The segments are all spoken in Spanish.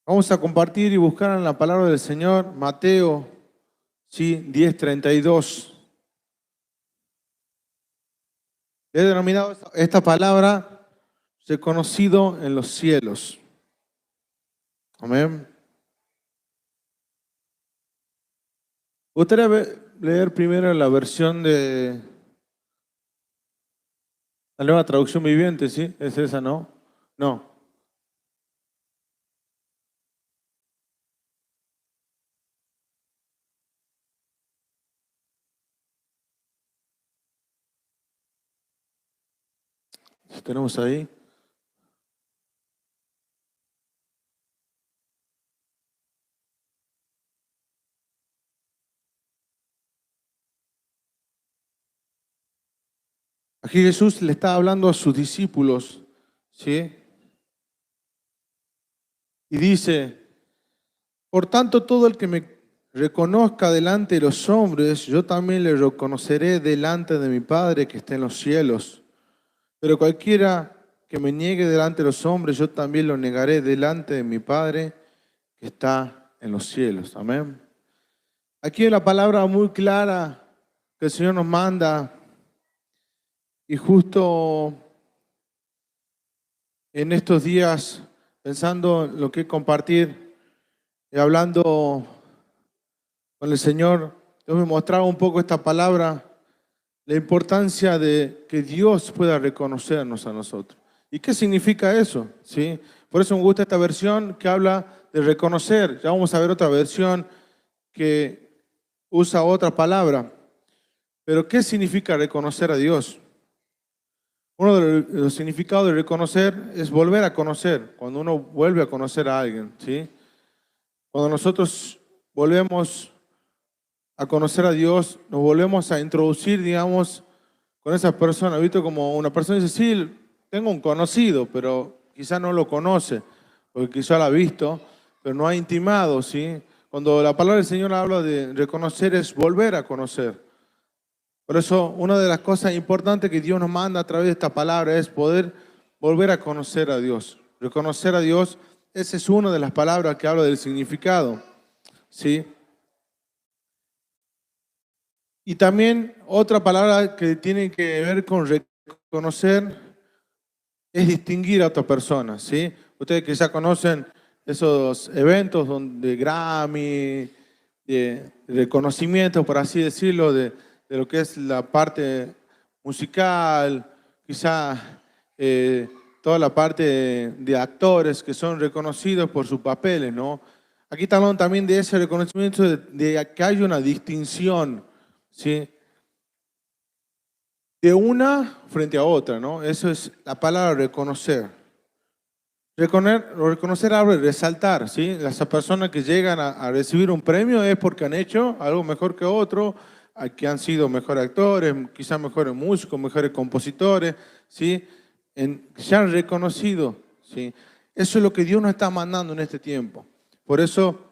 Vamos a compartir y buscar en la palabra del Señor, Mateo, sí, 10:32. He denominado esta palabra reconocido en los cielos. Amén. Me gustaría leer primero la versión de la nueva traducción viviente, ¿sí? ¿Es esa, no? No. Si tenemos ahí. Aquí Jesús le está hablando a sus discípulos, ¿sí? Y dice: por tanto, todo el que me reconozca delante de los hombres, yo también le reconoceré delante de mi Padre que está en los cielos. Pero cualquiera que me niegue delante de los hombres, yo también lo negaré delante de mi Padre que está en los cielos. Amén. Aquí hay la palabra muy clara que el Señor nos manda, y justo en estos días, pensando en lo que compartir y hablando con el Señor, Dios me mostraba un poco esta palabra, la importancia de que Dios pueda reconocernos a nosotros. ¿Y qué significa eso? ¿Sí? Por eso me gusta esta versión que habla de reconocer. Ya vamos a ver otra versión que usa otra palabra. Pero ¿qué significa reconocer a Dios? Uno de los significados de reconocer es volver a conocer, cuando uno vuelve a conocer a alguien, ¿sí? Cuando nosotros volvemos a conocer a Dios, nos volvemos a introducir, digamos, con esa persona. ¿Viste? Como una persona dice: sí, tengo un conocido, pero quizá no lo conoce, porque quizá lo ha visto, pero no ha intimado, ¿sí? Cuando la palabra del Señor habla de reconocer, es volver a conocer. Por eso, una de las cosas importantes que Dios nos manda a través de esta palabra es poder volver a conocer a Dios. Reconocer a Dios, esa es una de las palabras que habla del significado, ¿sí? Y también otra palabra que tiene que ver con reconocer es distinguir a otra persona, ¿sí? Ustedes quizá conocen esos eventos donde Grammy, de reconocimiento, por así decirlo, de lo que es la parte musical, quizá toda la parte de actores que son reconocidos por sus papeles, ¿no? Aquí está hablando también de ese reconocimiento, de que hay una distinción, ¿sí? De una frente a otra, ¿no? Eso es la palabra reconocer. Reconocer habla de resaltar, ¿sí? Las personas que llegan a recibir un premio es porque han hecho algo mejor que otro, que han sido mejores actores, quizás mejores músicos, mejores compositores, ¿sí? Se han reconocido, ¿sí? Eso es lo que Dios nos está mandando en este tiempo. Por eso,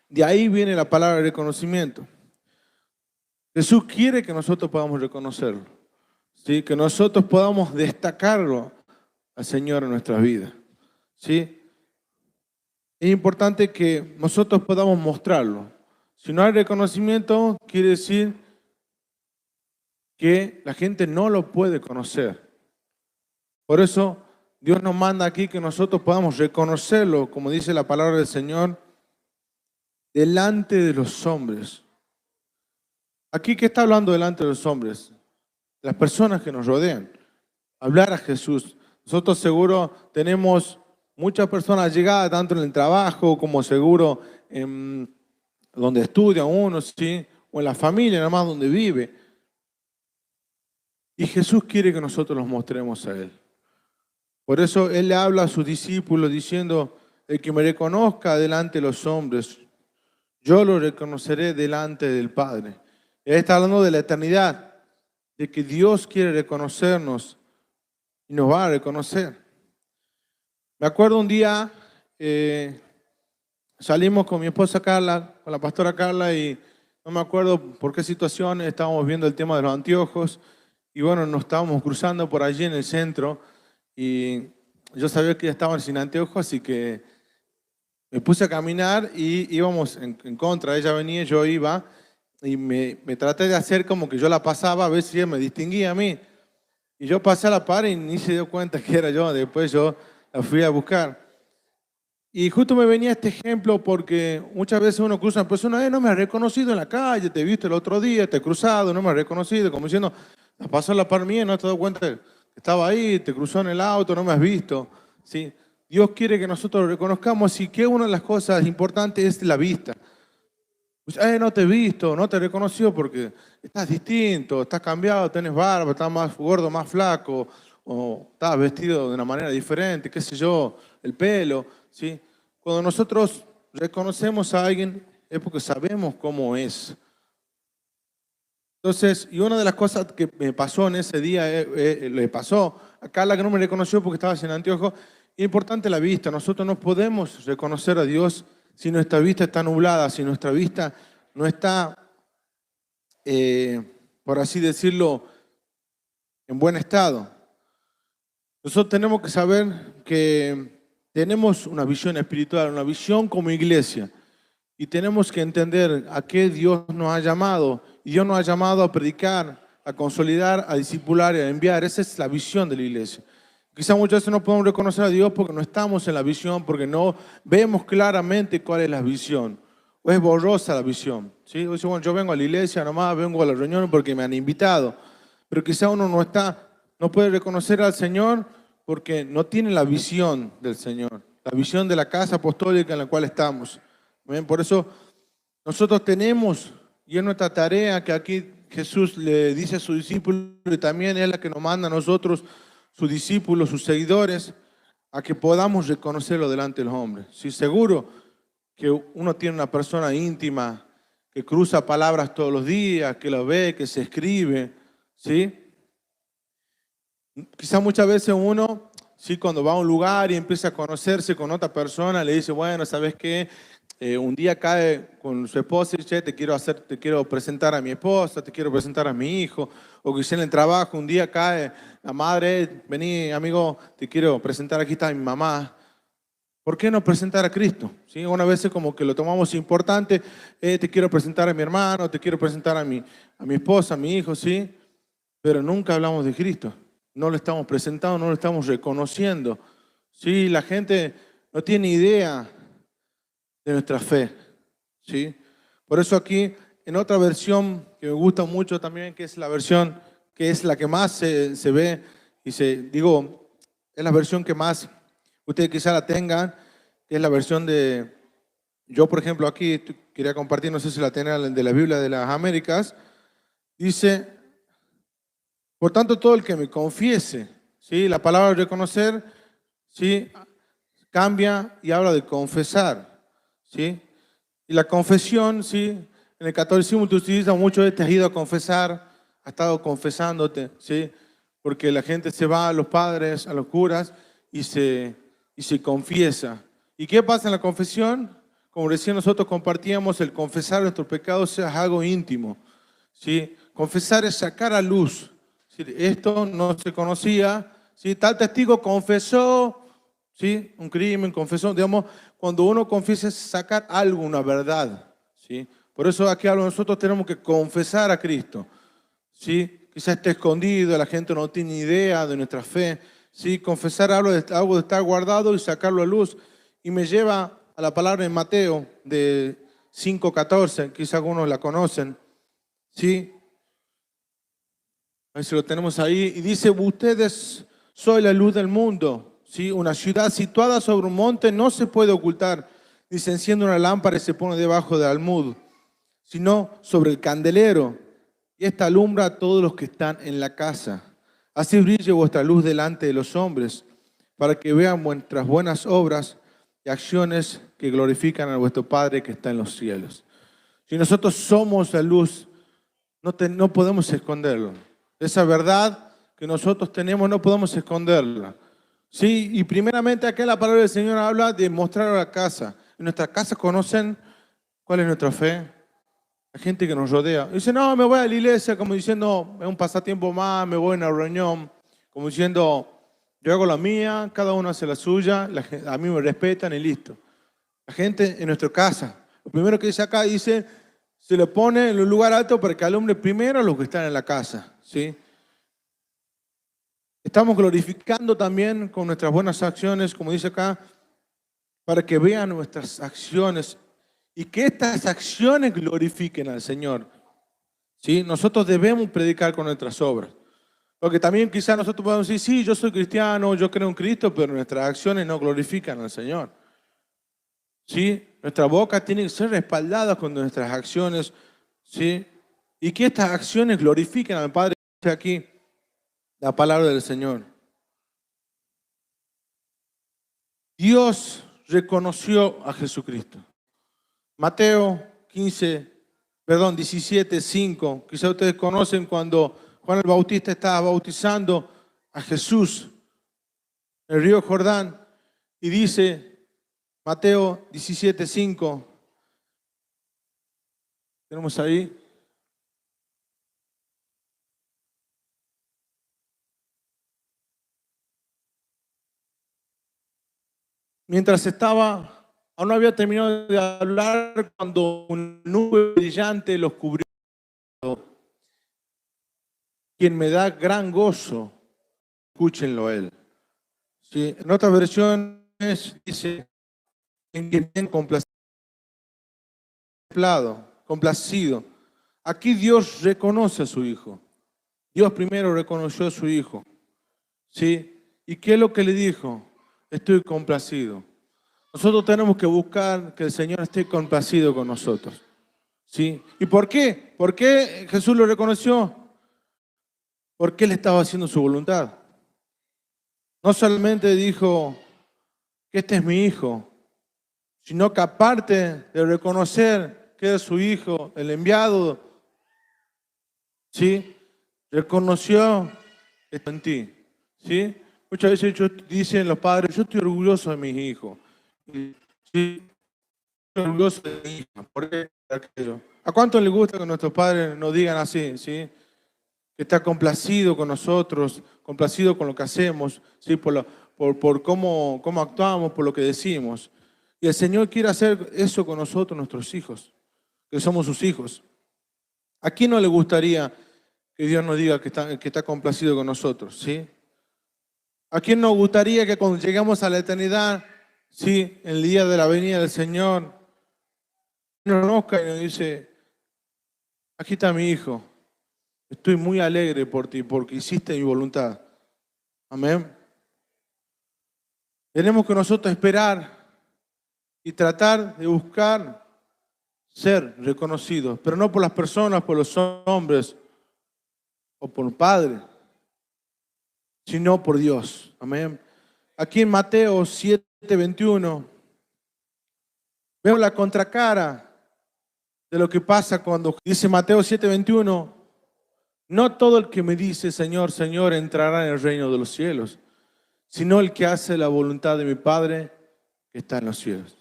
de ahí viene la palabra reconocimiento. Jesús quiere que nosotros podamos reconocerlo, ¿sí? Que nosotros podamos destacarlo al Señor en nuestras vidas, ¿sí? Es importante que nosotros podamos mostrarlo. Si no hay reconocimiento, quiere decir que la gente no lo puede conocer. Por eso Dios nos manda aquí que nosotros podamos reconocerlo, como dice la palabra del Señor, delante de los hombres. Aquí, ¿qué está hablando delante de los hombres? Las personas que nos rodean. Hablar a Jesús. Nosotros seguro tenemos muchas personas llegadas, tanto en el trabajo como seguro en donde estudia uno, ¿sí? O en la familia, nada más donde vive. Y Jesús quiere que nosotros los mostremos a Él. Por eso Él le habla a sus discípulos diciendo: el que me reconozca delante de los hombres, yo lo reconoceré delante del Padre. Él está hablando de la eternidad, de que Dios quiere reconocernos y nos va a reconocer. Me acuerdo un día, salimos con mi esposa Carla, con la pastora Carla, y no me acuerdo por qué situación estábamos viendo el tema de los anteojos, y bueno, nos estábamos cruzando por allí en el centro, y yo sabía que ella estaba sin anteojos, así que me puse a caminar y íbamos en contra. Ella venía, yo iba y me traté de hacer como que yo la pasaba a ver si ella me distinguía a mí. Y yo pasé a la par y ni se dio cuenta que era yo. Después yo la fui a buscar. Y justo me venía este ejemplo porque muchas veces uno cruza a una persona, no me has reconocido en la calle, te he visto el otro día, te he cruzado, no me has reconocido, como diciendo, pasó a la par mía, no te has dado cuenta que estaba ahí, te cruzó en el auto, no me has visto. ¿Sí? Dios quiere que nosotros lo reconozcamos y que una de las cosas importantes es la vista. Pues, no te he visto, no te he reconocido porque estás distinto, estás cambiado, tienes barba, estás más gordo, más flaco, o estás vestido de una manera diferente, qué sé yo, el pelo, ¿sí? Cuando nosotros reconocemos a alguien es porque sabemos cómo es. Entonces, y una de las cosas que me pasó en ese día, le pasó a Carla que no me reconoció porque estaba sin anteojos, es importante la vista. Nosotros no podemos reconocer a Dios si nuestra vista está nublada, si nuestra vista no está, por así decirlo, en buen estado. Nosotros tenemos que saber que tenemos una visión espiritual, una visión como iglesia. Y tenemos que entender a qué Dios nos ha llamado. Y Dios nos ha llamado a predicar, a consolidar, a discipular y a enviar. Esa es la visión de la iglesia. Quizás muchas veces no podemos reconocer a Dios porque no estamos en la visión, porque no vemos claramente cuál es la visión. O es borrosa la visión. ¿Sí? O dice, bueno, yo vengo a la iglesia, nomás vengo a la reunión porque me han invitado. Pero quizás uno no puede reconocer al Señor porque no tiene la visión del Señor, la visión de la casa apostólica en la cual estamos. ¿Ven? Por eso nosotros tenemos, y es nuestra tarea que aquí Jesús le dice a sus discípulos, y también es la que nos manda a nosotros, sus discípulos, sus seguidores, a que podamos reconocerlo delante de los hombres. Sí, seguro que uno tiene una persona íntima, que cruza palabras todos los días, que lo ve, que se escribe, ¿sí? Quizás muchas veces uno, sí, cuando va a un lugar y empieza a conocerse con otra persona, le dice, bueno, ¿sabes qué? Un día cae con su esposa y dice, te quiero presentar a mi esposa, te quiero presentar a mi hijo. O quizás en el trabajo un día cae la madre, vení amigo, te quiero presentar, aquí está mi mamá. ¿Por qué no presentar a Cristo? ¿Sí? Una vez como que lo tomamos importante, te quiero presentar a mi hermano, te quiero presentar a mi esposa, a mi hijo, ¿sí? Pero nunca hablamos de Cristo. No lo estamos presentando, no lo estamos reconociendo. Sí, la gente no tiene idea de nuestra fe. ¿Sí? Por eso aquí, en otra versión que me gusta mucho también, que es la versión que es la que más se ve, y es la versión que más ustedes quizá la tengan, que es la versión yo por ejemplo aquí quería compartir, no sé si la tienen, de la Biblia de las Américas, dice, por tanto todo el que me confiese, ¿sí? La palabra reconocer, ¿sí? Cambia y habla de confesar, ¿sí? Y la confesión, ¿sí? En el catolicismo te utiliza mucho, te has ido a confesar, has estado confesándote, ¿sí? Porque la gente se va a los padres, a los curas y se confiesa. ¿Y qué pasa en la confesión? Como recién nosotros compartíamos, el confesar nuestros pecados es algo íntimo, ¿sí? Confesar es sacar a luz. ¿Sí? Esto no se conocía, ¿sí? Tal testigo confesó, ¿sí? Un crimen, confesó, digamos, cuando uno confiesa es sacar algo, una verdad, ¿sí? Por eso aquí nosotros tenemos que confesar a Cristo, ¿sí? Quizás esté escondido, la gente no tiene idea de nuestra fe, ¿sí? Confesar algo de estar guardado y sacarlo a luz. Y me lleva a la palabra en Mateo de 5:14, quizás algunos la conocen, ¿sí? A ver si lo tenemos ahí. Y dice, ustedes son la luz del mundo. ¿Sí? Una ciudad situada sobre un monte no se puede ocultar. Ni se enciende una lámpara y se pone debajo del almud, sino sobre el candelero. Y esta alumbra a todos los que están en la casa. Así brille vuestra luz delante de los hombres, para que vean vuestras buenas obras y acciones que glorifican a vuestro Padre que está en los cielos. Si nosotros somos la luz, no podemos esconderlo. Esa verdad que nosotros tenemos no podemos esconderla. Sí, y primeramente acá la palabra del Señor habla de mostrar a la casa. En nuestra casa conocen cuál es nuestra fe. La gente que nos rodea. Dice, no, me voy a la iglesia, como diciendo, es un pasatiempo más, me voy a una reunión. Como diciendo, yo hago la mía, cada uno hace la suya, a mí me respetan y listo. La gente en nuestra casa. Lo primero que dice acá, dice, se le pone en un lugar alto para que alumbre primero a los que están en la casa. ¿Sí? Estamos glorificando también con nuestras buenas acciones, como dice acá, para que vean nuestras acciones y que estas acciones glorifiquen al Señor. ¿Sí? Nosotros debemos predicar con nuestras obras. Porque también quizás nosotros podemos decir, sí, yo soy cristiano, yo creo en Cristo, pero nuestras acciones no glorifican al Señor. ¿Sí? Nuestra boca tiene que ser respaldada con nuestras acciones, ¿sí? Y que estas acciones glorifiquen al Padre. Dice aquí la palabra del Señor. Dios reconoció a Jesucristo. Mateo 17:5. Quizá ustedes conocen cuando Juan el Bautista estaba bautizando a Jesús en el río Jordán. Y dice Mateo 17:5. Tenemos ahí. Mientras estaba, aún no había terminado de hablar cuando una nube brillante los cubrió. Quien me da gran gozo, escúchenlo a él. ¿Sí? En otras versiones dice, en quien tengo complacido. Aquí Dios reconoce a su Hijo. Dios primero reconoció a su Hijo. ¿Sí? ¿Y qué es lo que le dijo? Estoy complacido. Nosotros tenemos que buscar que el Señor esté complacido con nosotros. ¿Sí? ¿Y por qué? ¿Por qué Jesús lo reconoció? Porque Él estaba haciendo su voluntad. No solamente dijo que este es mi Hijo, sino que aparte de reconocer que es su Hijo, el enviado, ¿sí? Reconoció que está en ti. ¿Sí? Muchas veces dicen los padres, yo estoy orgulloso de mis hijos. Sí, estoy orgulloso de mi hija. ¿Por qué? Aquello. ¿A cuánto les gusta que nuestros padres nos digan así? ¿Sí? Que está complacido con nosotros, complacido con lo que hacemos, ¿sí? por cómo actuamos, por lo que decimos. Y el Señor quiere hacer eso con nosotros, nuestros hijos, que somos sus hijos. ¿A quién no le gustaría que Dios nos diga que está complacido con nosotros? ¿Sí? ¿A quién nos gustaría que cuando lleguemos a la eternidad, sí, el día de la venida del Señor, nos conozca y nos dice, aquí está mi hijo, estoy muy alegre por ti porque hiciste mi voluntad? Amén. Tenemos que nosotros esperar y tratar de buscar ser reconocidos, pero no por las personas, por los hombres o por el Padre, sino por Dios. Amén. Aquí en Mateo 7:21 vemos la contracara de lo que pasa cuando dice Mateo 7:21, no todo el que me dice Señor, Señor entrará en el reino de los cielos, sino el que hace la voluntad de mi Padre que está en los cielos.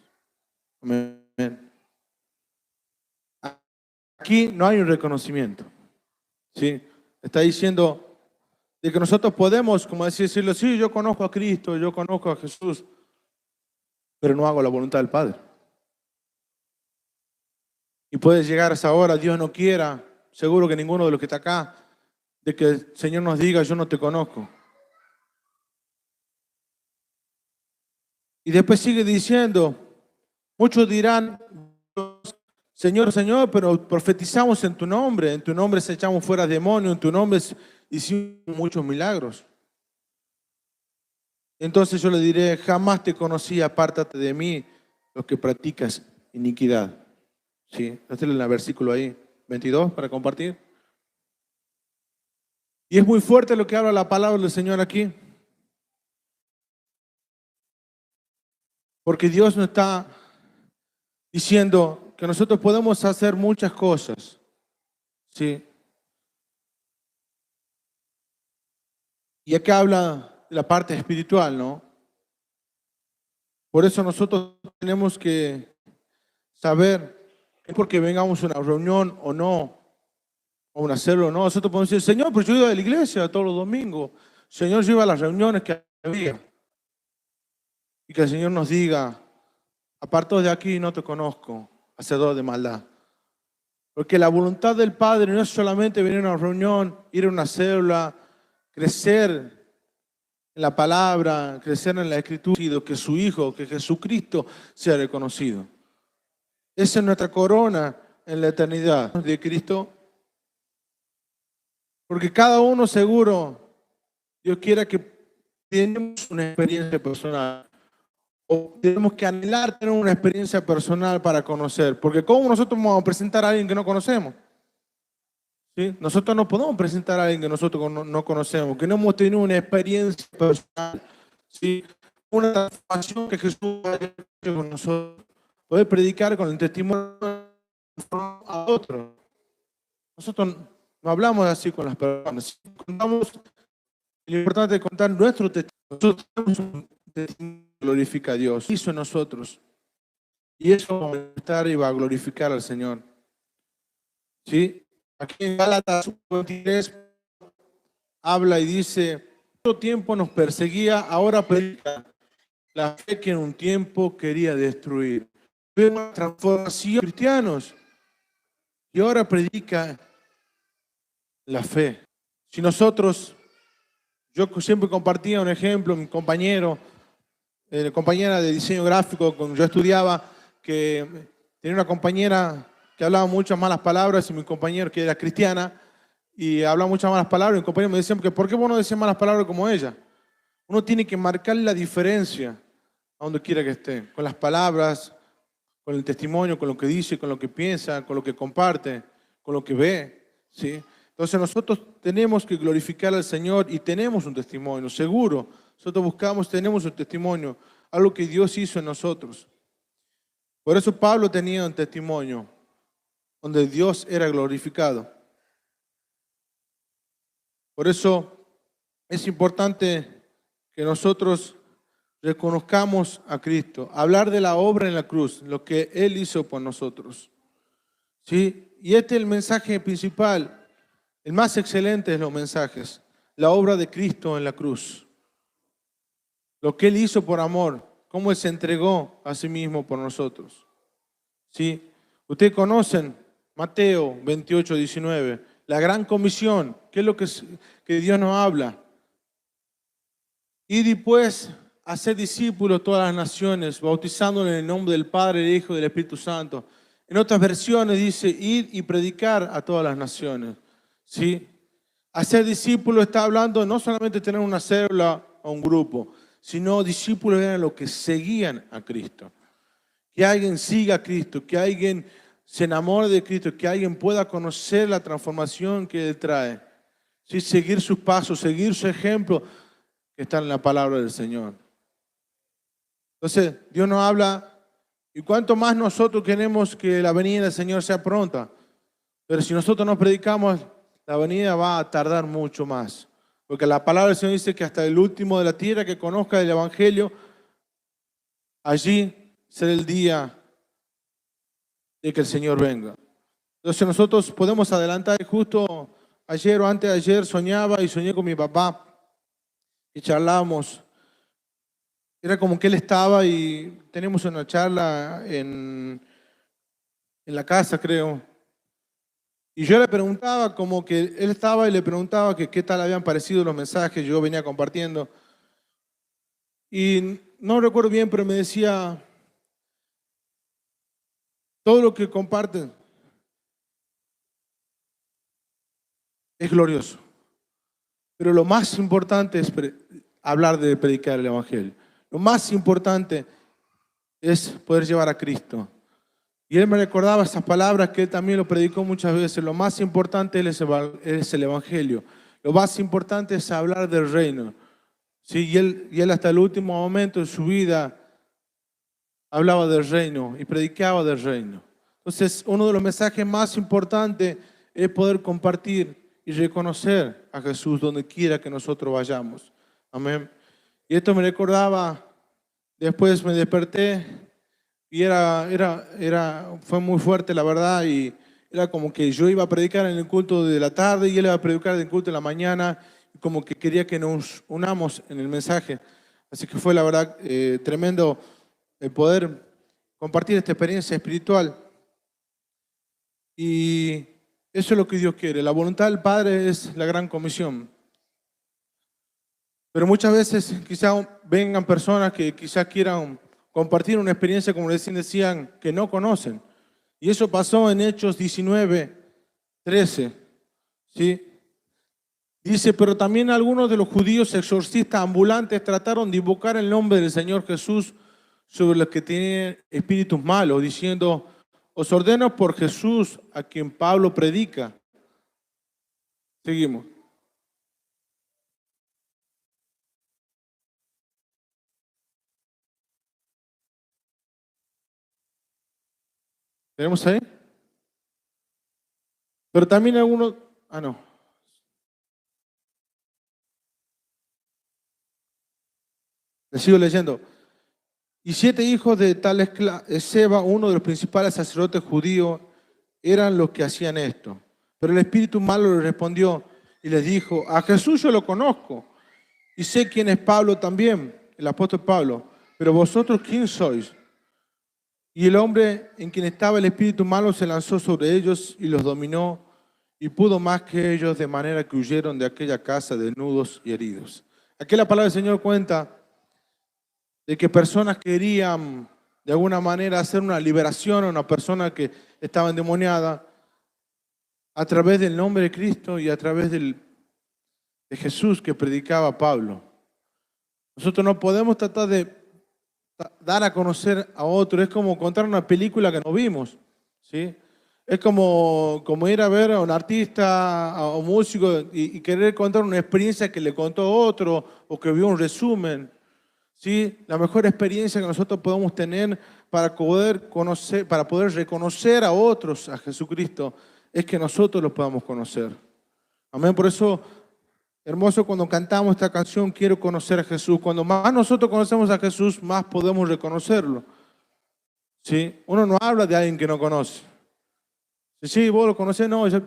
Amén. Aquí no hay un reconocimiento. ¿Sí? Está diciendo de que nosotros podemos, como decirlo, sí, yo conozco a Cristo, yo conozco a Jesús, pero no hago la voluntad del Padre. Y puede llegar a esa hora, Dios no quiera, seguro que ninguno de los que está acá, de que el Señor nos diga, yo no te conozco. Y después sigue diciendo, muchos dirán, Señor, Señor, pero profetizamos en tu nombre echamos fuera demonios, en tu nombre hicimos muchos milagros. Entonces yo le diré, jamás te conocí, apártate de mí, los que practicas iniquidad. ¿Sí? Este es el versículo ahí, 22, para compartir. Y es muy fuerte lo que habla la palabra del Señor aquí. Porque Dios nos está diciendo que nosotros podemos hacer muchas cosas. ¿Sí? Y acá habla de la parte espiritual, ¿no? Por eso nosotros tenemos que saber, es porque vengamos a una reunión o no, o una célula o no. Nosotros podemos decir, Señor, pues yo iba a la iglesia todos los domingos. Señor, yo iba a las reuniones que había. Y que el Señor nos diga, apartaos de aquí, no te conozco, hacedor de maldad. Porque la voluntad del Padre no es solamente venir a una reunión, ir a una célula, crecer en la palabra, crecer en la Escritura, sino que su Hijo, que Jesucristo sea reconocido. Esa es nuestra corona en la eternidad de Cristo. Porque cada uno seguro, Dios quiera que tenemos una experiencia personal. O tenemos que anhelar tener una experiencia personal para conocer. Porque ¿cómo nosotros vamos a presentar a alguien que no conocemos? ¿Sí? Nosotros no podemos presentar a alguien que nosotros no conocemos, que no hemos tenido una experiencia personal, ¿sí? Una transformación que Jesús ha hecho con nosotros. Poder predicar con el testimonio a otros. Nosotros no hablamos así con las personas. Contamos, lo importante es contar nuestro testimonio. Nosotros tenemos un testimonio que glorifica a Dios. Hizo en nosotros. Y eso va a aumentar y va a glorificar al Señor. ¿Sí? Aquí en Gálatas 23 habla y dice: todo tiempo nos perseguía, ahora predica la fe que en un tiempo quería destruir. Vemos una transformación de cristianos y ahora predica la fe. Si nosotros, yo siempre compartía un ejemplo, mi compañera de diseño gráfico, cuando yo estudiaba, que tenía una compañera que hablaba muchas malas palabras y mi compañero que era cristiana y hablaba muchas malas palabras y mi compañero me decía: ¿por qué vos no decís malas palabras como ella? Uno tiene que marcar la diferencia a donde quiera que esté, con las palabras, con el testimonio, con lo que dice, con lo que piensa, con lo que comparte, con lo que ve, ¿sí? Entonces nosotros tenemos que glorificar al Señor y tenemos un testimonio, seguro. Nosotros buscamos, tenemos un testimonio, algo que Dios hizo en nosotros. Por eso Pablo tenía un testimonio donde Dios era glorificado. Por eso es importante que nosotros reconozcamos a Cristo, hablar de la obra en la cruz, lo que Él hizo por nosotros. ¿Sí? Y este es el mensaje principal, el más excelente de los mensajes, la obra de Cristo en la cruz. Lo que Él hizo por amor, cómo Él se entregó a sí mismo por nosotros. ¿Sí? Ustedes conocen Mateo 28, 19, la gran comisión, ¿qué es lo que Dios nos habla? Id y pues, hacer discípulos de todas las naciones, bautizándolos en el nombre del Padre, del Hijo y del Espíritu Santo. En otras versiones dice: id y predicar a todas las naciones. ¿Sí? Hacer discípulos está hablando no solamente de tener una célula o un grupo, sino discípulos eran los que seguían a Cristo. Que alguien siga a Cristo, que alguien se enamore de Cristo, que alguien pueda conocer la transformación que Él trae. ¿Sí? Seguir sus pasos, seguir su ejemplo que está en la palabra del Señor. Entonces, Dios nos habla, y cuanto más nosotros queremos que la venida del Señor sea pronta. Pero si nosotros no predicamos, la venida va a tardar mucho más. Porque la palabra del Señor dice que hasta el último de la tierra que conozca el Evangelio, allí será el día de que el Señor venga. Entonces nosotros podemos adelantar. Justo ayer o antes de ayer soñé con mi papá y charlábamos. Era como que él estaba y teníamos una charla en la casa, creo. Y yo le preguntaba, como que él estaba y le preguntaba que qué tal habían parecido los mensajes que yo venía compartiendo. Y no recuerdo bien, pero me decía: todo lo que comparten es glorioso. Pero lo más importante es hablar de predicar el Evangelio. Lo más importante es poder llevar a Cristo. Y él me recordaba esas palabras que él también lo predicó muchas veces. Lo más importante es el Evangelio. Lo más importante es hablar del reino. Sí, y él hasta el último momento de su vida hablaba del reino y predicaba del reino. Entonces, uno de los mensajes más importantes es poder compartir y reconocer a Jesús donde quiera que nosotros vayamos. Amén. Y esto me recordaba, después me desperté y fue muy fuerte, la verdad, y era como que yo iba a predicar en el culto de la tarde y él iba a predicar en el culto de la mañana, y como que quería que nos unamos en el mensaje. Así que fue, la verdad, tremendo el poder compartir esta experiencia espiritual. Y eso es lo que Dios quiere. La voluntad del Padre es la gran comisión. Pero muchas veces quizá vengan personas que quizás quieran compartir una experiencia, como recién decían, que no conocen. Y eso pasó en Hechos 19:13. ¿Sí? Dice, pero también algunos de los judíos exorcistas ambulantes trataron de invocar el nombre del Señor Jesús sobre los que tienen espíritus malos, diciendo, os ordeno por Jesús a quien Pablo predica. Seguimos. ¿Tenemos ahí? Pero también algunos... Ah, no. Le sigo leyendo. Y 7 hijos de tal Seba, uno de los principales sacerdotes judíos, eran los que hacían esto. Pero el espíritu malo le respondió y les dijo, a Jesús yo lo conozco y sé quién es Pablo también, el apóstol Pablo, pero vosotros ¿quién sois? Y el hombre en quien estaba el espíritu malo se lanzó sobre ellos y los dominó y pudo más que ellos, de manera que huyeron de aquella casa desnudos y heridos. Aquí la palabra del Señor cuenta de que personas querían de alguna manera hacer una liberación a una persona que estaba endemoniada a través del nombre de Cristo y a través de Jesús que predicaba Pablo. Nosotros no podemos tratar de dar a conocer a otro, es como contar una película que no vimos, ¿sí? Es como ir a ver a un artista, a un músico y querer contar una experiencia que le contó otro o que vio un resumen. ¿Sí? La mejor experiencia que nosotros podemos tener para poder conocer, para poder reconocer a otros a Jesucristo, es que nosotros los podamos conocer. Amén. Por eso, hermoso cuando cantamos esta canción, quiero conocer a Jesús. Cuando más nosotros conocemos a Jesús, más podemos reconocerlo. ¿Sí? Uno no habla de alguien que no conoce. Sí, vos lo conocés, no, yo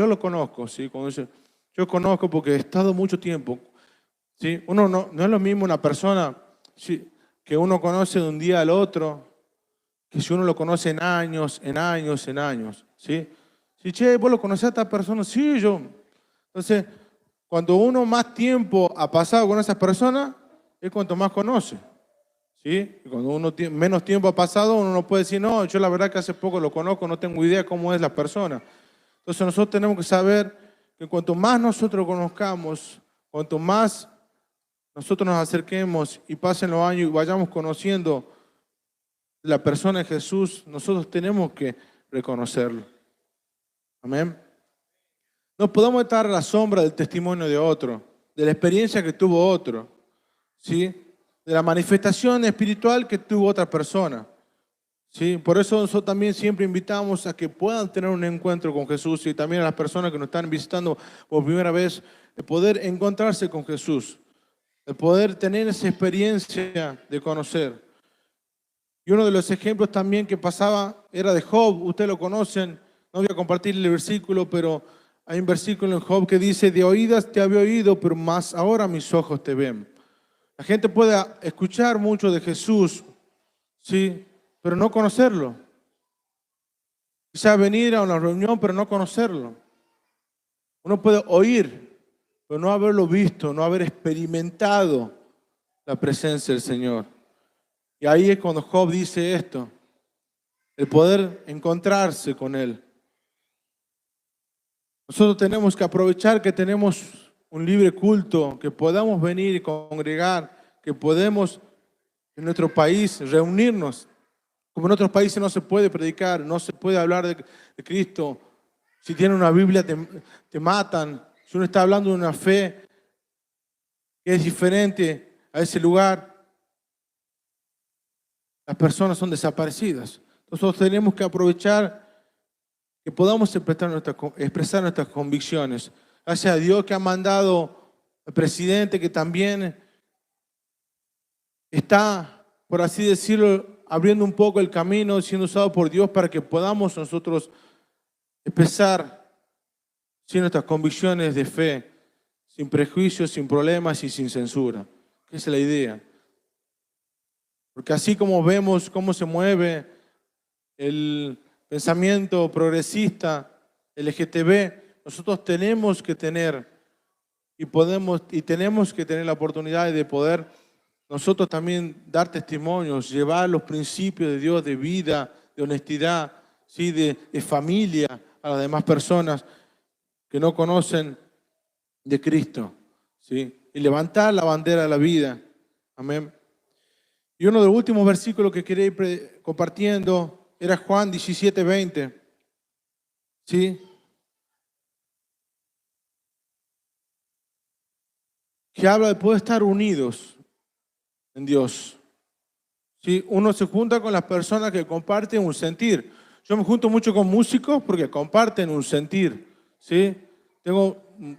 lo conozco. ¿Sí? Cuando dice, yo conozco porque he estado mucho tiempo. ¿Sí? Uno no es lo mismo una persona, ¿sí?, que uno conoce de un día al otro, que si uno lo conoce en años, en años, en años. ¿Sí? Sí, che, vos lo conocés a esta persona, sí, yo. Entonces, cuando uno más tiempo ha pasado con esa persona, es cuanto más conoce. ¿Sí? Y cuando uno menos tiempo ha pasado, uno no puede decir, no, yo la verdad que hace poco lo conozco, no tengo idea cómo es la persona. Entonces nosotros tenemos que saber que cuanto más nosotros conozcamos, cuanto más nosotros nos acerquemos y pasen los años y vayamos conociendo la persona de Jesús, nosotros tenemos que reconocerlo. Amén. No podemos estar a la sombra del testimonio de otro, de la experiencia que tuvo otro, ¿sí?, de la manifestación espiritual que tuvo otra persona. ¿Sí? Por eso nosotros también siempre invitamos a que puedan tener un encuentro con Jesús y también a las personas que nos están visitando por primera vez, de poder encontrarse con Jesús, de poder tener esa experiencia de conocer. Y uno de los ejemplos también que pasaba era de Job. Ustedes lo conocen, no voy a compartir el versículo, pero hay un versículo en Job que dice, de oídas te había oído, pero más ahora mis ojos te ven. La gente puede escuchar mucho de Jesús, ¿sí?, pero no conocerlo. Quizá venir a una reunión, pero no conocerlo. Uno puede oír, pero no haberlo visto, no haber experimentado la presencia del Señor. Y ahí es cuando Job dice esto, el poder encontrarse con Él. Nosotros tenemos que aprovechar que tenemos un libre culto, que podamos venir y congregar, que podemos en nuestro país reunirnos. Como en otros países no se puede predicar, no se puede hablar de Cristo. Si tienen una Biblia te matan. Si uno está hablando de una fe que es diferente a ese lugar, las personas son desaparecidas. Nosotros tenemos que aprovechar que podamos expresar nuestras convicciones. Gracias a Dios que ha mandado al presidente que también está, por así decirlo, abriendo un poco el camino, siendo usado por Dios para que podamos nosotros expresar nuestras convicciones de fe, sin prejuicios, sin problemas y sin censura. Esa es la idea. Porque así como vemos cómo se mueve el pensamiento progresista, LGTB, nosotros tenemos que tener y tenemos que tener la oportunidad de poder nosotros también dar testimonios, llevar los principios de Dios de vida, de honestidad, ¿sí? de familia a las demás personas que no conocen de Cristo, ¿sí? Y levantar la bandera de la vida. Amén. Y uno de los últimos versículos que quería ir compartiendo era Juan 17:20. ¿Sí? Que habla de poder estar unidos en Dios. ¿Sí? Uno se junta con las personas que comparten un sentir. Yo me junto mucho con músicos porque comparten un sentir. ¿Sí?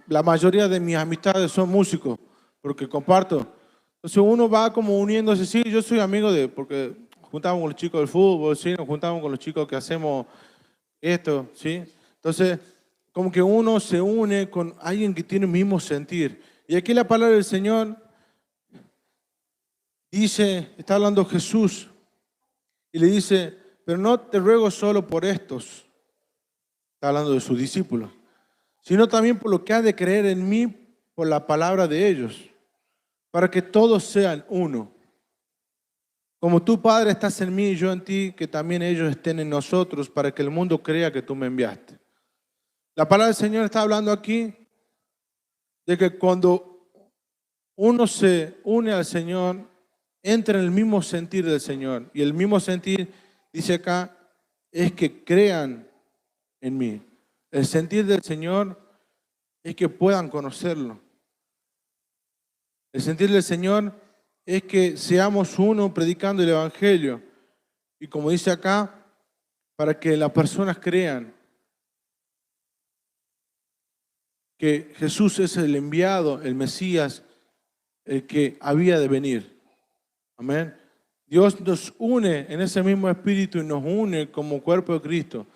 La mayoría de mis amistades son músicos porque comparto. Entonces uno va como uniéndose. Sí, yo soy amigo porque juntamos con los chicos del fútbol, ¿sí? Nos juntamos con los chicos que hacemos esto, ¿sí? Entonces, como que uno se une con alguien que tiene el mismo sentir. Y aquí la palabra del Señor dice, está hablando Jesús, y le dice, pero no te ruego solo por estos, está hablando de sus discípulos, sino también por lo que ha de creer en mí por la palabra de ellos, para que todos sean uno. Como tú, Padre, estás en mí y yo en ti, que también ellos estén en nosotros, para que el mundo crea que tú me enviaste. La palabra del Señor está hablando aquí de que cuando uno se une al Señor, entra en el mismo sentir del Señor. Y el mismo sentir, dice acá, es que crean en mí. El sentir del Señor es que puedan conocerlo. El sentir del Señor es que seamos uno predicando el Evangelio. Y como dice acá, para que las personas crean que Jesús es el enviado, el Mesías, el que había de venir. Amén. Dios nos une en ese mismo espíritu y nos une como cuerpo de Cristo.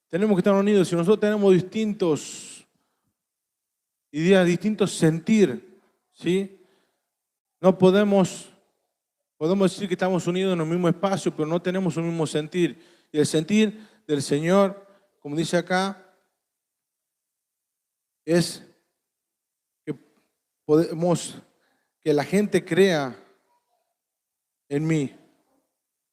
Tenemos que estar unidos. Si nosotros tenemos distintos ideas, distintos sentir, ¿sí? No podemos decir que estamos unidos en el mismo espacio, pero no tenemos un mismo sentir. Y el sentir del Señor, como dice acá, es que que la gente crea en mí.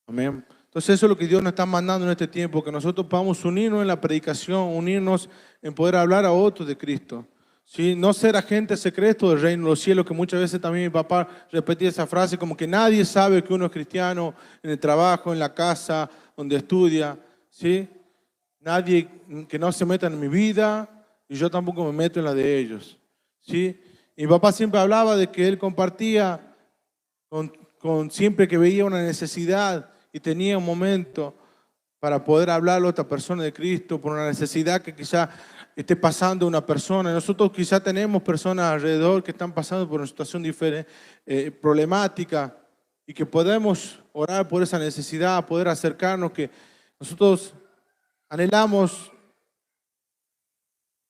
Amén. Entonces eso es lo que Dios nos está mandando en este tiempo, que nosotros podamos unirnos en la predicación, unirnos en poder hablar a otros de Cristo. ¿Sí? No ser agente secreto del reino de los cielos, que muchas veces también mi papá repetía esa frase, como que nadie sabe que uno es cristiano en el trabajo, en la casa, donde estudia. ¿Sí? Nadie que no se meta en mi vida y yo tampoco me meto en la de ellos. ¿Sí? Y mi papá siempre hablaba de que él compartía siempre que veía una necesidad y tenía un momento para poder hablarle a otra persona de Cristo por una necesidad que quizá esté pasando una persona. Nosotros quizá tenemos personas alrededor que están pasando por una situación diferente, problemática, y que podemos orar por esa necesidad, poder acercarnos, que nosotros anhelamos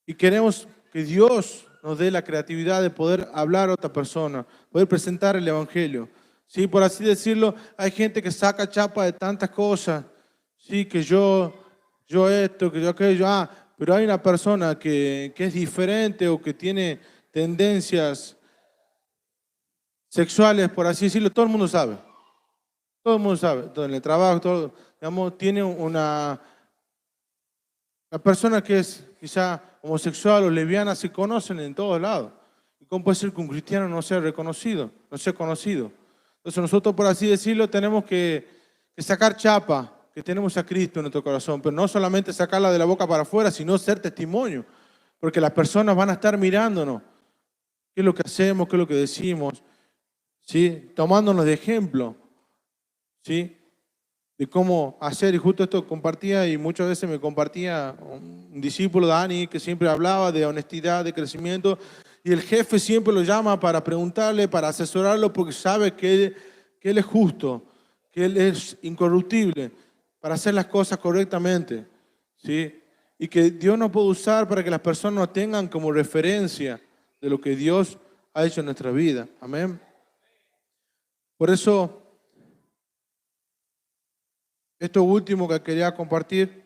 y queremos que Dios nos dé la creatividad de poder hablar a otra persona, poder presentar el Evangelio. Sí, por así decirlo, hay gente que saca chapa de tantas cosas, sí, que yo esto, que yo aquello, pero hay una persona que es diferente o que tiene tendencias sexuales, por así decirlo, todo el mundo sabe. Todo el mundo sabe, todo en el trabajo, todo, digamos, tiene la persona que es quizá homosexual o lesbiana se conocen en todos lados. ¿Y cómo puede ser que un cristiano no sea reconocido, no sea conocido? Entonces nosotros, por así decirlo, tenemos que sacar chapa, que tenemos a Cristo en nuestro corazón, pero no solamente sacarla de la boca para afuera, sino ser testimonio, porque las personas van a estar mirándonos, qué es lo que hacemos, qué es lo que decimos, ¿sí? Tomándonos de ejemplo, ¿sí? De cómo hacer, y justo esto compartía, y muchas veces me compartía un discípulo, Dani, que siempre hablaba de honestidad, de crecimiento, y el jefe siempre lo llama para preguntarle, para asesorarlo, porque sabe que él es justo, que él es incorruptible, para hacer las cosas correctamente, ¿sí? Y que Dios nos puede usar para que las personas nos tengan como referencia de lo que Dios ha hecho en nuestra vida. Amén. Por eso Esto último que quería compartir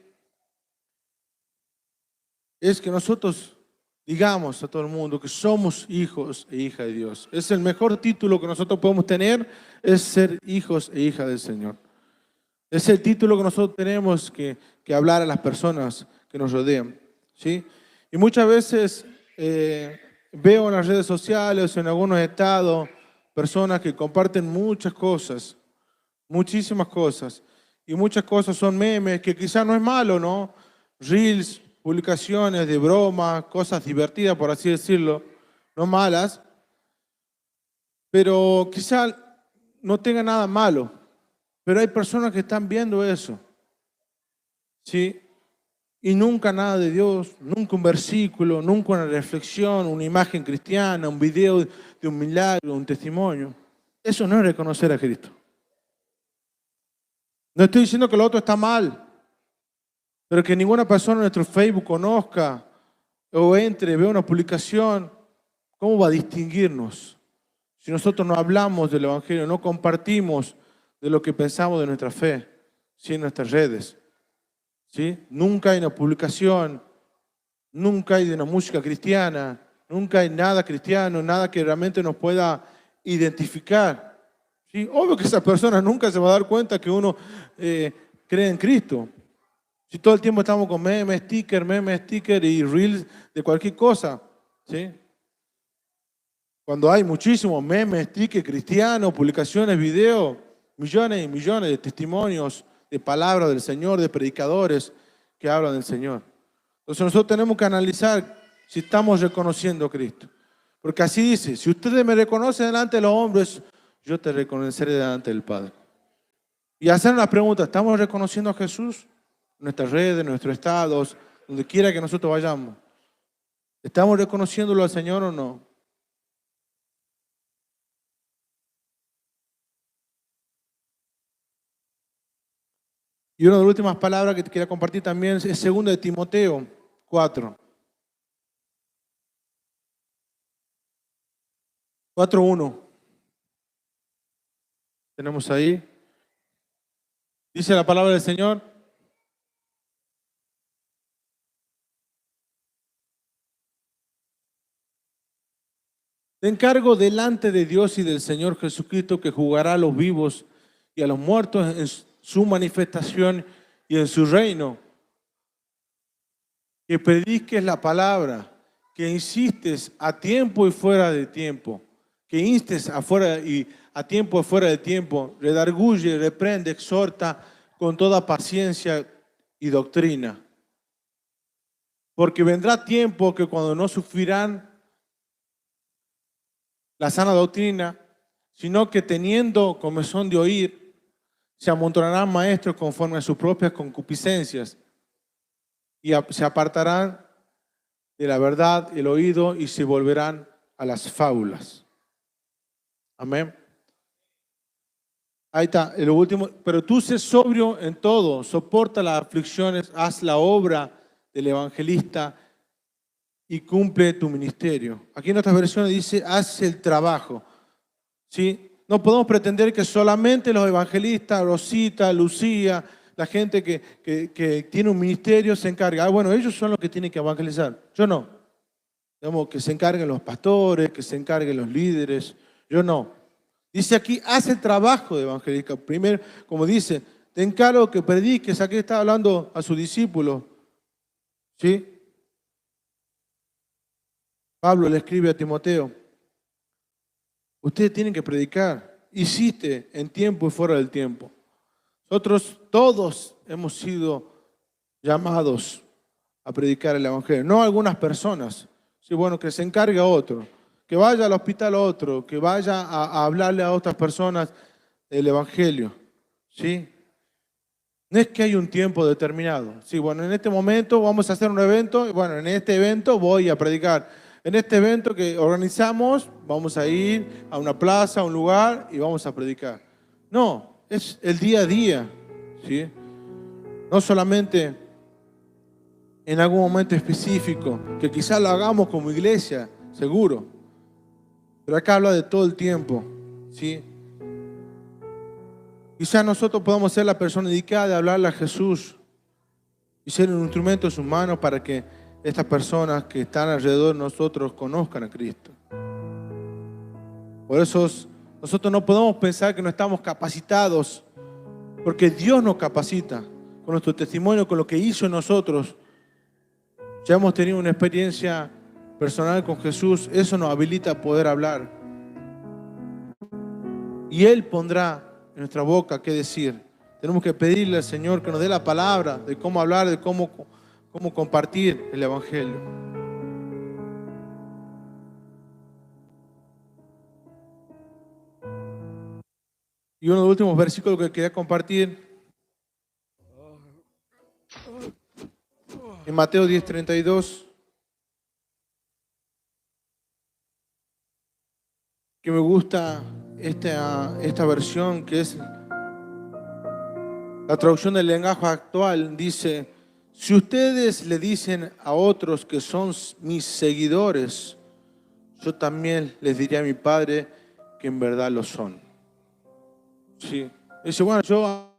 es que nosotros digamos a todo el mundo que somos hijos e hijas de Dios. Es el mejor título que nosotros podemos tener, es ser hijos e hijas del Señor. Es el título que nosotros tenemos que hablar a las personas que nos rodean, ¿sí? Y muchas veces veo en las redes sociales, en algunos estados, personas que comparten muchas cosas, muchísimas cosas. Y muchas cosas son memes, que quizás no es malo, ¿no? Reels, publicaciones de broma, cosas divertidas, por así decirlo, no malas, pero quizás no tenga nada malo. Pero hay personas que están viendo eso, ¿sí? Y nunca nada de Dios, nunca un versículo, nunca una reflexión, una imagen cristiana, un video de un milagro, un testimonio. Eso no es reconocer a Cristo. No estoy diciendo que lo otro está mal, pero que ninguna persona en nuestro Facebook conozca o entre, vea una publicación, ¿cómo va a distinguirnos? Si nosotros no hablamos del Evangelio, no compartimos de lo que pensamos de nuestra fe, ¿sí? En nuestras redes, ¿sí? Nunca hay una publicación, nunca hay de una música cristiana, nunca hay nada cristiano, nada que realmente nos pueda identificar, ¿sí? Obvio que esa persona nunca se va a dar cuenta que uno cree en Cristo. Si todo el tiempo estamos con memes, sticker y reels de cualquier cosa, ¿sí? Cuando hay muchísimos memes, stickers cristianos, publicaciones, videos, millones y millones de testimonios, de palabras del Señor, de predicadores que hablan del Señor. Entonces nosotros tenemos que analizar si estamos reconociendo a Cristo. Porque así dice, si ustedes me reconocen delante de los hombres, yo te reconoceré delante del Padre. Y hacer una pregunta, ¿estamos reconociendo a Jesús? En nuestras redes, en nuestros estados, donde quiera que nosotros vayamos. ¿Estamos reconociéndolo al Señor o no? Y una de las últimas palabras que te quería compartir también es 2 de Timoteo 4. 4:1. Tenemos ahí. Dice la palabra del Señor. Te encargo delante de Dios y del Señor Jesucristo, que juzgará a los vivos y a los muertos en su manifestación y en su reino. Que prediques la palabra, que insistes a tiempo y fuera de tiempo, que instes afuera y a tiempo y fuera de tiempo, redarguye, reprende, exhorta con toda paciencia y doctrina. Porque vendrá tiempo que cuando no sufrirán la sana doctrina, sino que teniendo comezón de oír, se amontonarán maestros conforme a sus propias concupiscencias y se apartarán de la verdad el oído y se volverán a las fábulas. Amén. Ahí está, lo último. Pero tú sé sobrio en todo, soporta las aflicciones, haz la obra del evangelista y cumple tu ministerio. Aquí en otras versiones dice, haz el trabajo. ¿Sí? No podemos pretender que solamente los evangelistas, Rosita, Lucía, la gente que tiene un ministerio se encarga. Bueno, ellos son los que tienen que evangelizar. Yo no. Digamos, que se encarguen los pastores, que se encarguen los líderes. Yo no. Dice aquí, haz el trabajo de evangelista. Primero, como dice, te encargo que prediques. Aquí está hablando a sus discípulos. ¿Sí? Pablo le escribe a Timoteo. Ustedes tienen que predicar. Hiciste en tiempo y fuera del tiempo. Nosotros todos hemos sido llamados a predicar el evangelio. No algunas personas. Sí, bueno, que se encargue a otro. Que vaya al hospital a otro. Que vaya a hablarle a otras personas el evangelio. ¿Sí? No es que hay un tiempo determinado. Sí, bueno, en este momento vamos a hacer un evento. Bueno, en este evento voy a predicar. En este evento que organizamos, vamos a ir a una plaza, a un lugar y vamos a predicar. No, es el día a día, ¿sí? No solamente en algún momento específico, que quizás lo hagamos como iglesia, seguro. Pero acá habla de todo el tiempo, ¿sí? Quizás nosotros podamos ser la persona indicada de hablarle a Jesús y ser un instrumento en sus manos para que estas personas que están alrededor de nosotros conozcan a Cristo. Por eso nosotros no podemos pensar que no estamos capacitados, porque Dios nos capacita con nuestro testimonio, con lo que hizo en nosotros. Ya hemos tenido una experiencia personal con Jesús, eso nos habilita a poder hablar. Y Él pondrá en nuestra boca qué decir. Tenemos que pedirle al Señor que nos dé la palabra de cómo hablar, de cómo compartir el Evangelio. Y uno de los últimos versículos que quería compartir, en Mateo 10:32, que me gusta esta versión, que es la traducción del lenguaje actual. Dice: si ustedes le dicen a otros que son mis seguidores, yo también les diré a mi Padre que en verdad lo son. Sí. Dice, bueno,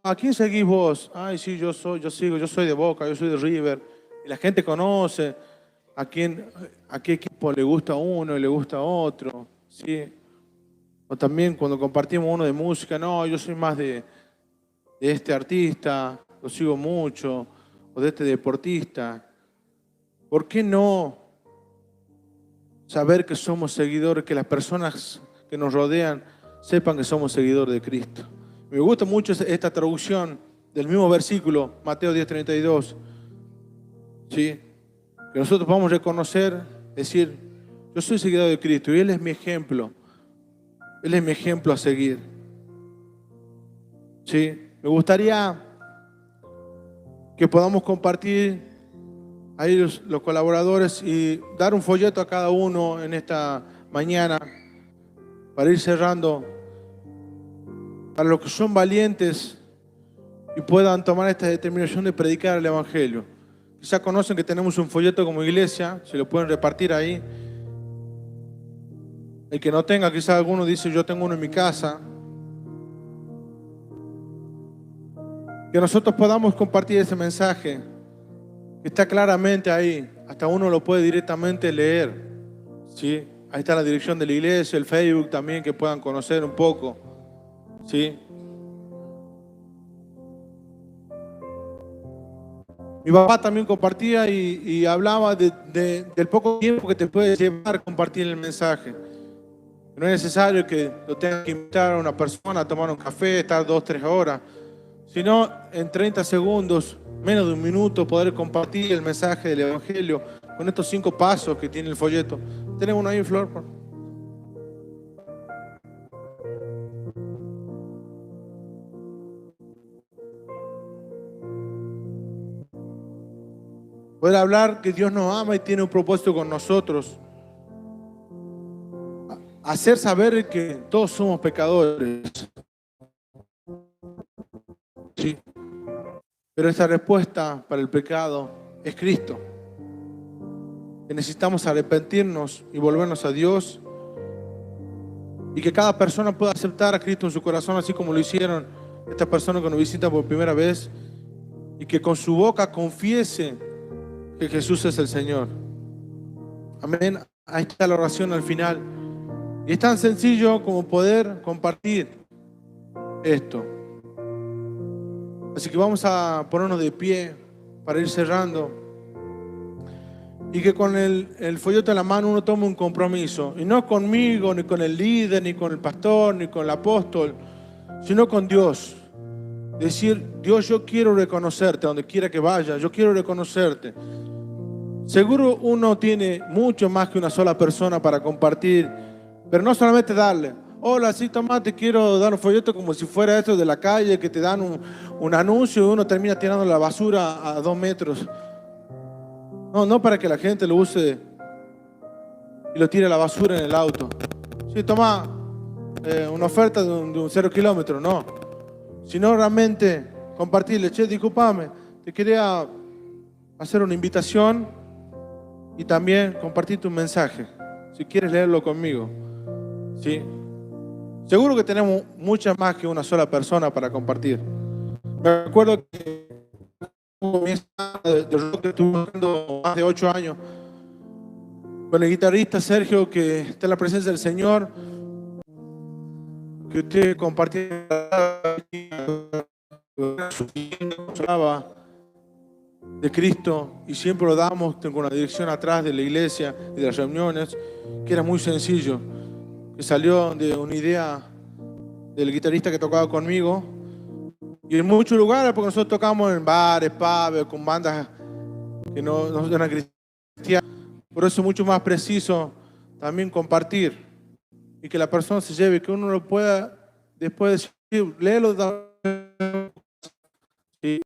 ¿a quién seguís vos? Ay, sí, yo soy de Boca, yo soy de River. Y la gente conoce a qué equipo le gusta a uno y le gusta a otro. Sí. O también cuando compartimos uno de música, no, yo soy más de este artista, lo sigo mucho, o de este deportista. ¿Por qué no saber que somos seguidores, que las personas que nos rodean sepan que somos seguidores de Cristo? Me gusta mucho esta traducción del mismo versículo, Mateo 10:32. ¿Sí? Que nosotros vamos a reconocer, decir, yo soy seguidor de Cristo y Él es mi ejemplo. Él es mi ejemplo a seguir. ¿Sí? Me gustaría que podamos compartir ahí los colaboradores y dar un folleto a cada uno en esta mañana para ir cerrando. Para los que son valientes y puedan tomar esta determinación de predicar el Evangelio. Quizá conocen que tenemos un folleto como iglesia, se lo pueden repartir ahí. El que no tenga, quizá alguno dice, yo tengo uno en mi casa. Que nosotros podamos compartir ese mensaje, que está claramente ahí, hasta uno lo puede directamente leer. ¿Sí? Ahí está la dirección de la iglesia, el Facebook también, que puedan conocer un poco. ¿Sí? Mi papá también compartía y hablaba del poco tiempo que te puede llevar compartir el mensaje. No es necesario que lo tengas que invitar a una persona a tomar un café, estar 2, 3 horas, sino en 30 segundos, menos de un minuto, poder compartir el mensaje del Evangelio con estos 5 pasos que tiene el folleto. ¿Tenemos uno ahí, Flor? Poder hablar que Dios nos ama y tiene un propósito con nosotros. Hacer saber que todos somos pecadores. Sí. Pero esta respuesta para el pecado es Cristo. Que necesitamos arrepentirnos y volvernos a Dios. Y que cada persona pueda aceptar a Cristo en su corazón, así como lo hicieron estas personas que nos visitan por primera vez. Y que con su boca confiese que Jesús es el Señor. Amén. Ahí está la oración al final. Y es tan sencillo como poder compartir esto. Así que vamos a ponernos de pie para ir cerrando. Y que con el folleto en la mano uno tome un compromiso. Y no conmigo, ni con el líder, ni con el pastor, ni con el apóstol, sino con Dios. Decir, Dios, yo quiero reconocerte donde quiera que vaya. Yo quiero reconocerte. Seguro uno tiene mucho más que una sola persona para compartir. Pero no solamente darle, hola, sí, toma, te quiero dar un folleto como si fuera esto de la calle, que te dan un anuncio y uno termina tirando la basura a 2 metros. No para que la gente lo use y lo tire a la basura en el auto. Sí, toma una oferta de un 0 kilómetro, no. Sino realmente compartirle, che, discúlpame, te quería hacer una invitación y también compartir tu mensaje, si quieres leerlo conmigo. ¿Sí? Seguro que tenemos muchas más que una sola persona para compartir. Me acuerdo que de rock que estuve tocando más de 8 años con el guitarrista Sergio, que está en la presencia del Señor, que usted compartía de Cristo y siempre lo damos. Tengo una dirección atrás de la iglesia y de las reuniones, que era muy sencillo, que salió de una idea del guitarrista que tocaba conmigo, y en muchos lugares, porque nosotros tocamos en bares, pubs, con bandas que no eran cristianas. Por eso es mucho más preciso también compartir y que la persona se lleve, que uno lo pueda después decir, léelo, y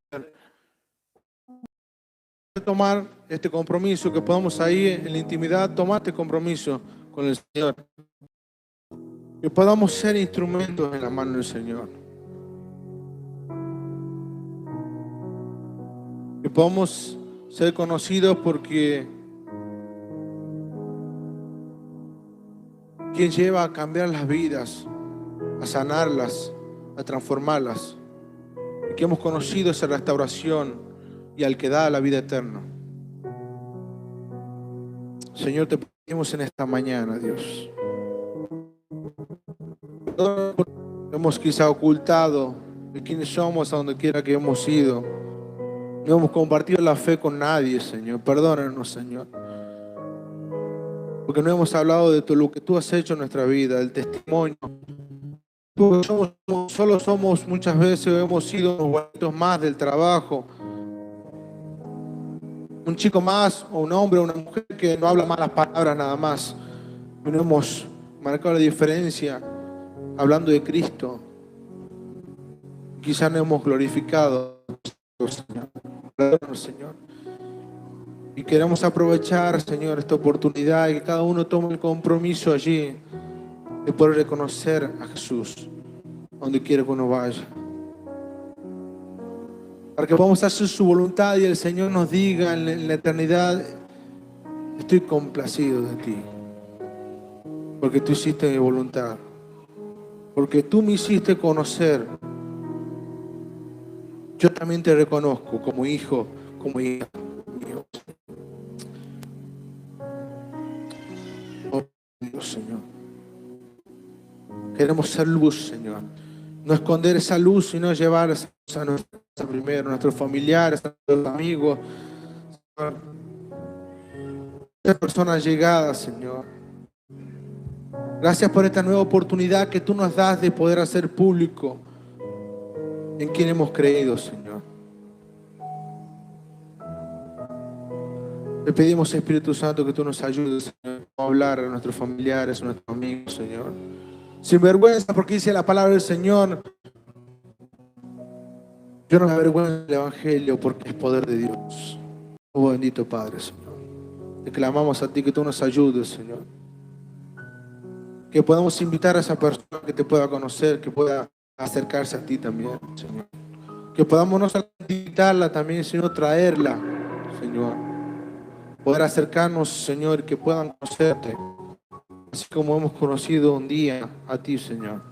tomar este compromiso, que podamos ahí en la intimidad tomar este compromiso con el Señor, que podamos ser instrumentos en la mano del Señor, que podamos ser conocidos porque quien lleva a cambiar las vidas, a sanarlas, a transformarlas, y que hemos conocido esa restauración y al que da la vida eterna. Señor, te pedimos en esta mañana, Dios. Hemos quizá ocultado de quiénes somos a donde quiera que hemos ido. No hemos compartido la fe con nadie, Señor. Perdónanos, Señor. Porque no hemos hablado de lo que tú has hecho en nuestra vida, del testimonio. Solo somos muchas veces, hemos sido unos guanitos más del trabajo. Un chico más, o un hombre, o una mujer que no habla malas palabras nada más. No hemos marcado la diferencia hablando de Cristo. Quizás no hemos glorificado, Señor. Perdónanos, Señor. Y queremos aprovechar, Señor, esta oportunidad y que cada uno tome el compromiso allí de poder reconocer a Jesús donde quiera que uno vaya. Para que podamos hacer su voluntad y el Señor nos diga en la eternidad: estoy complacido de ti, porque tú hiciste mi voluntad, porque tú me hiciste conocer. Yo también te reconozco como hijo, como hija mío. Oh Dios, Señor. Queremos ser luz, Señor. No esconder esa luz, sino llevar a nuestros familiares, a nuestros amigos, a personas llegadas, Señor. Gracias por esta nueva oportunidad que tú nos das de poder hacer público en quien hemos creído, Señor. Te pedimos, Espíritu Santo, que tú nos ayudes, Señor, a hablar a nuestros familiares, a nuestros amigos, Señor. Sin vergüenza, porque dice la palabra del Señor: yo no me avergüenzo del Evangelio, porque es poder de Dios. Oh bendito Padre, Señor. Te clamamos a ti que tú nos ayudes, Señor. Que podamos invitar a esa persona que te pueda conocer, que pueda acercarse a ti también, Señor. Que podamos no solamente invitarla también, sino traerla, Señor. Poder acercarnos, Señor, que puedan conocerte, así como hemos conocido un día a ti, Señor.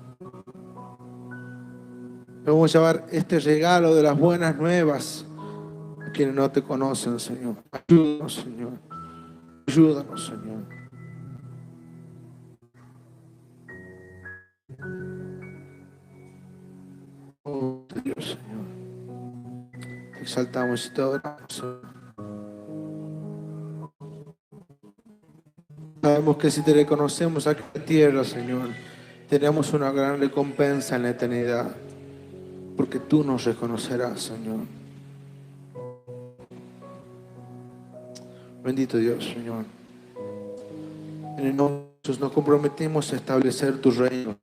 Vamos a llevar este regalo de las buenas nuevas a quienes no te conocen, Señor. Ayúdanos, Señor. Ayúdanos, Señor. Oh Dios, Señor. Te exaltamos y te adoramos, Señor. Sabemos que si te reconocemos aquí en la tierra, Señor, tenemos una gran recompensa en la eternidad, porque tú nos reconocerás, Señor. Bendito Dios, Señor. En el nombre de Jesús nos comprometemos a establecer tu reino,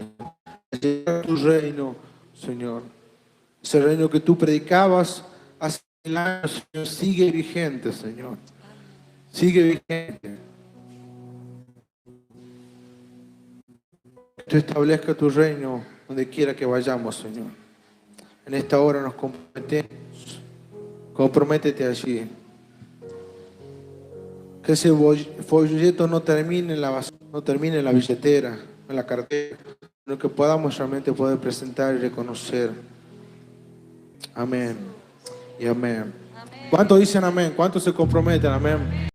a llegar a tu reino, Señor. Ese reino que tú predicabas hace 1000 años, Señor, sigue vigente, Señor. Sigue vigente. Que tú establezcas tu reino donde quiera que vayamos, Señor. En esta hora nos comprometemos. Comprométete allí. Que ese folleto no termine en la basura, no termine en la billetera, en la cartera, lo que podamos realmente poder presentar y reconocer. Amén y amén. ¿Cuántos dicen amén? ¿Cuántos se comprometen? Amén.